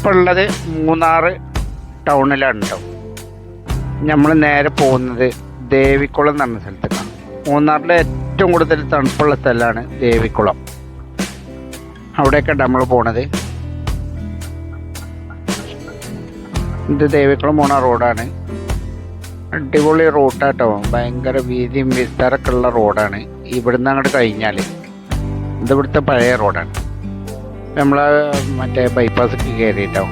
ഇപ്പോൾ ഉള്ളത് മൂന്നാർ ടൗണിലാണ് കേട്ടോ. നമ്മൾ നേരെ പോകുന്നത് ദേവികുളം എന്ന് പറഞ്ഞ സ്ഥലത്തേക്കാണ്. മൂന്നാറിലെ ഏറ്റവും കൂടുതൽ തണുപ്പുള്ള സ്ഥലമാണ് ദേവികുളം. അവിടെയൊക്കെയാണ് നമ്മൾ പോണത്. ഇത് ദേവികുളം പോണ റോഡാണ്. അടിപൊളി റൂട്ടാട്ടോ. ഭയങ്കര വീതിയും വിസ്താരമൊക്കെ ഉള്ള റോഡാണ്. ഇവിടുന്ന് അങ്ങോട്ട് കഴിഞ്ഞാൽ ഇത് ഇവിടുത്തെ പഴയ റോഡാണ്. നമ്മൾ മറ്റേ ബൈപ്പാസൊക്കെ കയറിയിട്ടോ.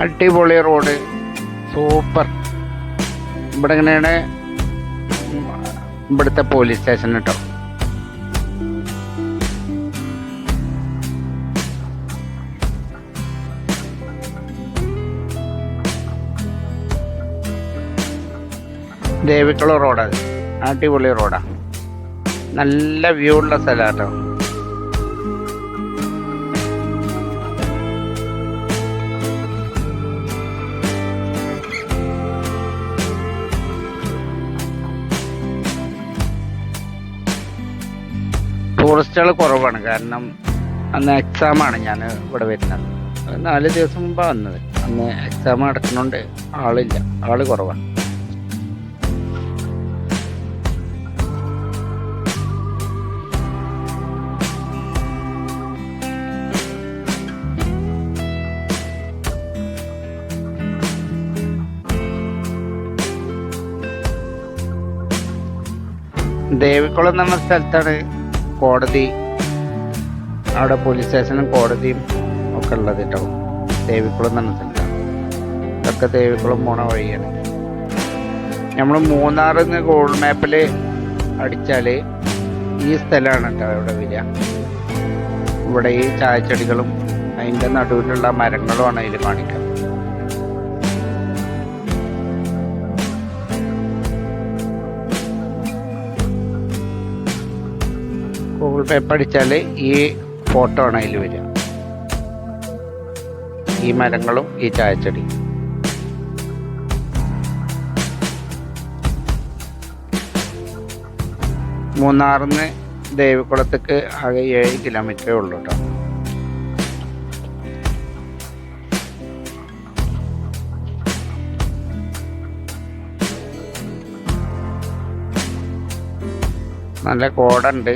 അടിപൊളി റോഡ്, സൂപ്പർ. ഇവിടെ ഇങ്ങനെയാണ് ഇവിടുത്തെ പോലീസ് സ്റ്റേഷൻ കേട്ടോ. ദേവികുളം റോഡാണ്. അടിപൊളി റോഡാണ്. നല്ല വ്യൂ ഉള്ള സ്ഥലമാണ് കേട്ടോ. ടൂറിസ്റ്റുകൾ കുറവാണ്. കാരണം അന്ന് എക്സാമാണ് ഞാൻ ഇവിടെ വരുന്നത്. 4 ദിവസം മുമ്പാണ് വന്നത്. അന്ന് എക്സാം നടക്കുന്നുണ്ട്, ആളില്ല, ആള് കുറവാണ്. ദേവികുളം എന്ന് പറഞ്ഞ സ്ഥലത്താണ് കോടതി, അവിടെ പോലീസ് സ്റ്റേഷനും കോടതിയും ഒക്കെ ഉള്ളത് കേട്ടോ. ദേവികുളം എന്ന് പറഞ്ഞ സ്ഥലത്താണ്. ഇതൊക്കെ ദേവികുളം പോണ വഴിയാണ്. നമ്മൾ മൂന്നാറിൽ നിന്ന് ഗൂഗിൾ മാപ്പിൽ അടിച്ചാൽ ഈ സ്ഥലമാണ് കേട്ടോ ഇവിടെ വരിക. ഇവിടെ ഈ ചായച്ചെടികളും അതിൻ്റെ നടുവിലുള്ള മരങ്ങളുമാണ് അതിൽ കാണിക്കുക. ഗൂഗിൾ മാപ്പ് അടിച്ചാൽ ഈ ഫോട്ടോ ആണ് അതിൽ വരിക. ഈ മരങ്ങളും ഈ ചായച്ചെടി. മൂന്നാറിന്ന് ദേവികുളത്തേക്ക് ആകെ 7 കിലോമീറ്ററേ ഉള്ളൂ കേട്ടോ. നല്ല കോടുണ്ട്.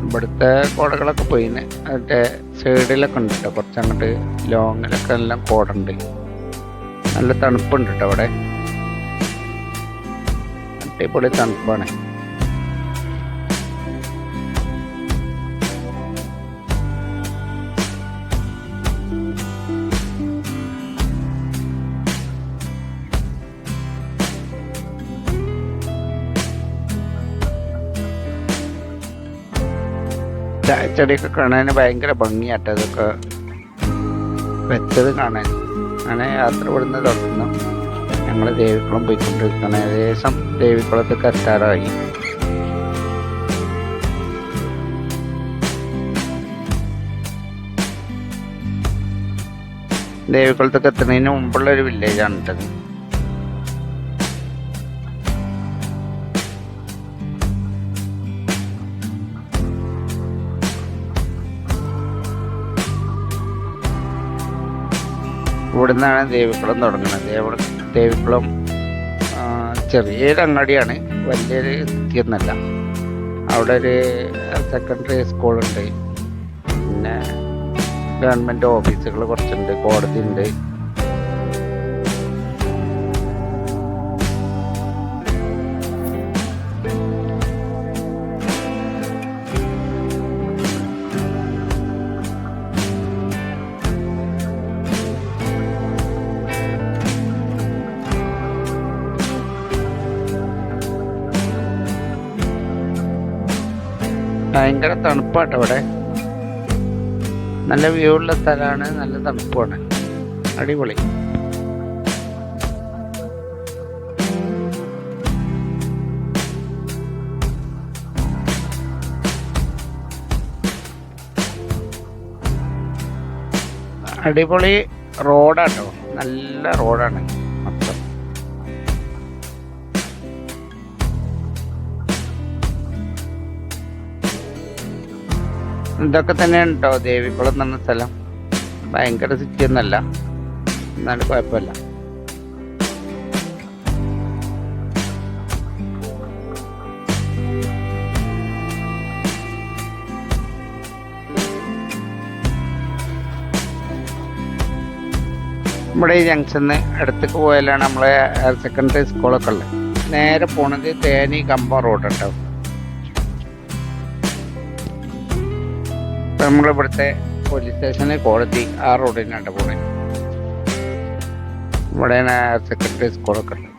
ഇവിടുത്തെ കോടകളൊക്കെ പോയിന്. അതിൻ്റെ സൈഡിലൊക്കെ ഉണ്ട് കേട്ടോ. കുറച്ചങ്ങോട്ട് ലോങ്ങിലൊക്കെ എല്ലാം കോടുണ്ട്. നല്ല തണുപ്പുണ്ട് കേട്ടോ അവിടെ. അടിപൊളി തണുപ്പാണ്. ചായച്ചെടിയൊക്കെ കാണാൻ ഭയങ്കര ഭംഗിയാട്ടോ. ഇതൊക്കെ വെച്ചത് കാണാൻ. അങ്ങനെ യാത്ര ഇവിടുന്ന് തുടർന്നു ഞങ്ങൾ ദേവികുളം പോയിക്കൊണ്ടിരിക്കുകയാണ്. ഏകദേശം ദേവികുളത്തേക്ക് എത്താറായി. ദേവികുളത്തേക്ക് എത്തുന്നതിന് മുമ്പുള്ള ഒരു വില്ലേജാണ് കേട്ടത്. ഇവിടുന്നാണ് ദേവികുളം തുടങ്ങുന്നത്. ദേവികുളം ചെറിയൊരു അങ്ങാടിയാണ്, വലിയൊരു സിറ്റിയൊന്നല്ല. അവിടെ ഒരു സെക്കൻഡറി സ്കൂളുണ്ട്, പിന്നെ ഗവൺമെൻറ് ഓഫീസുകൾ കുറച്ചുണ്ട്, കോടതി ഉണ്ട്. ഭയങ്കര തണുപ്പാട്ടോ അവിടെ. നല്ല വ്യൂ ഉള്ള സ്ഥലമാണ്, നല്ല തണുപ്പാണ്, അടിപൊളി. അടിപൊളി റോഡാട്ടോ, നല്ല റോഡാണ് മൊത്തം. ഇതൊക്കെ തന്നെയാണ് കേട്ടോ ദേവികുളം എന്ന് പറഞ്ഞ സ്ഥലം. ഭയങ്കര സിറ്റി ഒന്നല്ല, എന്നാലും കുഴപ്പമില്ല. നമ്മുടെ ഈ ജംഗ്ഷന്ന് അടുത്തേക്ക് പോയാലാണ് നമ്മളെ ഹയർ സെക്കൻഡറി സ്കൂളൊക്കെ ഉള്ളത്. നേരെ പോണത് തേനി കമ്പം റോഡ് കേട്ടോ. ഇപ്പം നമ്മളിവിടുത്തെ പോലീസ് സ്റ്റേഷന് കോടതി ആ റോഡിനാണ് പോണത്. ഇവിടെയാണ് ഹയർ സെക്കൻഡറി സ്കൂളൊക്കെ ഉള്ളത്.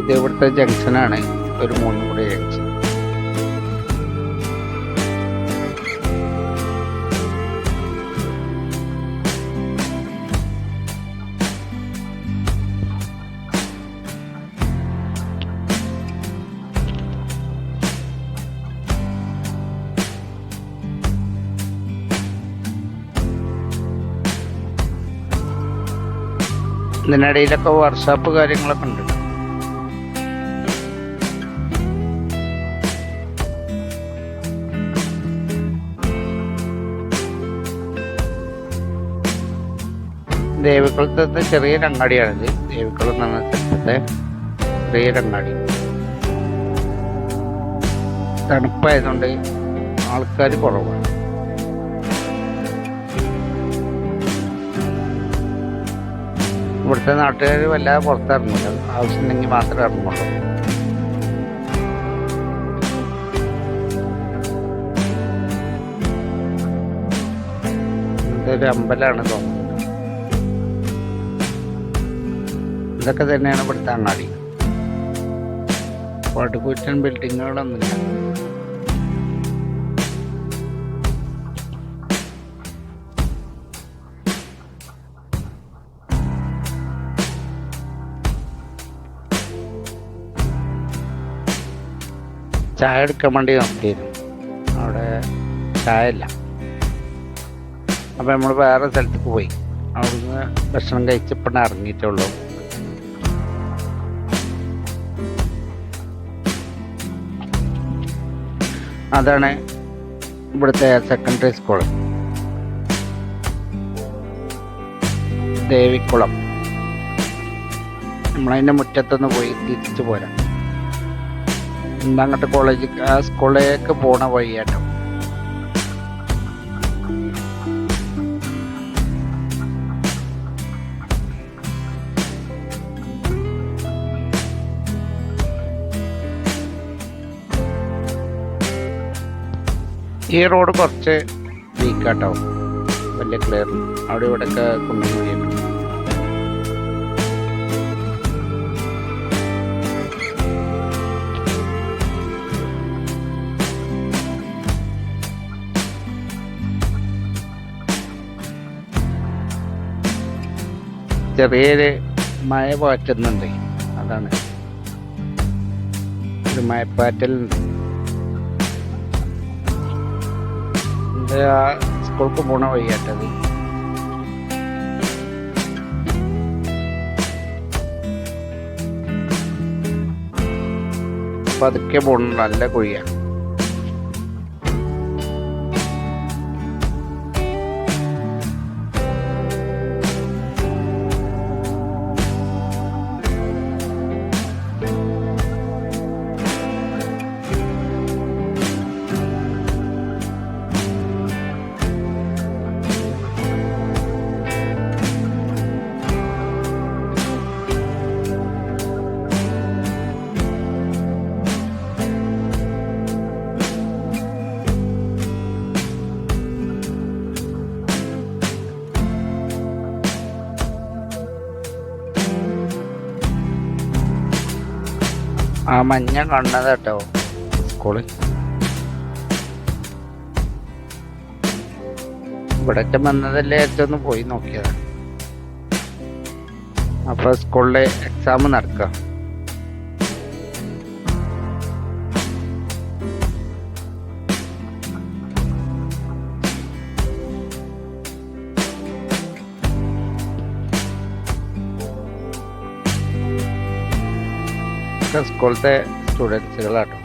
ഇത് ഇവിടുത്തെ ജംഗ്ഷനാണ്, ഒരു 3 കൂടി ജംഗ്ഷൻ. ഇതിനിടയിലൊക്കെ വർക്ക്ഷോപ്പ് കാര്യങ്ങളൊക്കെ ഉണ്ട്. ദേവികുളത്തെ ചെറിയൊരു അങ്ങാടിയാണിത്. ദേവികുളം എന്ന സ്ഥലത്തെ ചെറിയൊരു അങ്ങാടി. തണുപ്പായതുകൊണ്ട് ആൾക്കാർ കുറവാണ്. ഇവിടുത്തെ നാട്ടുകാർ വല്ലാതെ പുറത്തിറങ്ങില്ല, ആവശ്യമുണ്ടെങ്കിൽ മാത്രമേ ഇറങ്ങുള്ളൂ. ഇതൊരു അമ്പലമാണ് തോന്നുന്നത്. ഇതൊക്കെ തന്നെയാണ് ഇവിടുത്തെ അങ്ങാടി. പടുകൂറ്റൻ ബിൽഡിങ്ങുകളൊന്നുമില്ല. ചായ എടുക്കാൻ വേണ്ടി നോക്കിയിരുന്നു, അവിടെ ചായ ഇല്ല. അപ്പം നമ്മൾ വേറെ സ്ഥലത്തേക്ക് പോയി. അവിടുന്ന് ഭക്ഷണം കഴിച്ചപ്പോഴാണ് ഇറങ്ങിയിട്ടുള്ളൂ. അതാണ് ഇവിടുത്തെ സെക്കൻഡറി സ്കൂൾ, ദേവികുളം. നമ്മളതിൻ്റെ മുറ്റത്തൊന്ന് പോയി തിരിച്ചു പോരാം. അങ്ങോട്ട് കോളേജ് ആ സ്കൂളിലേക്ക് പോണ വഴിയാട്ടോ. ഈ റോഡ് കുറച്ച് വീക്കാട്ടോ, വലിയ ക്ലിയർ. അവിടെ ഇവിടെയൊക്കെ കുണ്ടും കുഴിയൊക്കെ. ചെറിയൊരു മഴ പാറ്റുന്നുണ്ട്, അതാണ് ഒരു മഴപ്പാറ്റലുണ്ട്. ഇത് ആ സ്കൂൾക്ക് പോണ വഴിയാട്ടത്. പതുക്കെ പോണ നല്ല കുഴിയാണ്. ആ മഞ്ഞ കണ്ടത് കേട്ടോ സ്കൂള്. ഇവിടേക്ക് വന്നതല്ലേ ഏറ്റൊന്ന് പോയി നോക്കിയതാണ്. അപ്പൊ സ്കൂളിലെ എക്സാം നടക്കുക. സ്കൂളത്തെ സ്റ്റുഡൻസുകളാട്ടോ.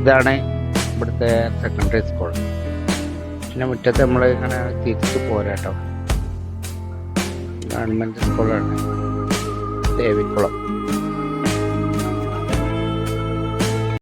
ഇതാണ് ഇവിടുത്തെ സെക്കൻഡറി സ്കൂൾ. പിന്നെ മുറ്റത്ത് നമ്മൾ ഇങ്ങനെ തിരിച്ച് പോരാട്ടോ. ഗവൺമെൻറ് സ്കൂളാണ് ദേവിക്കുളം.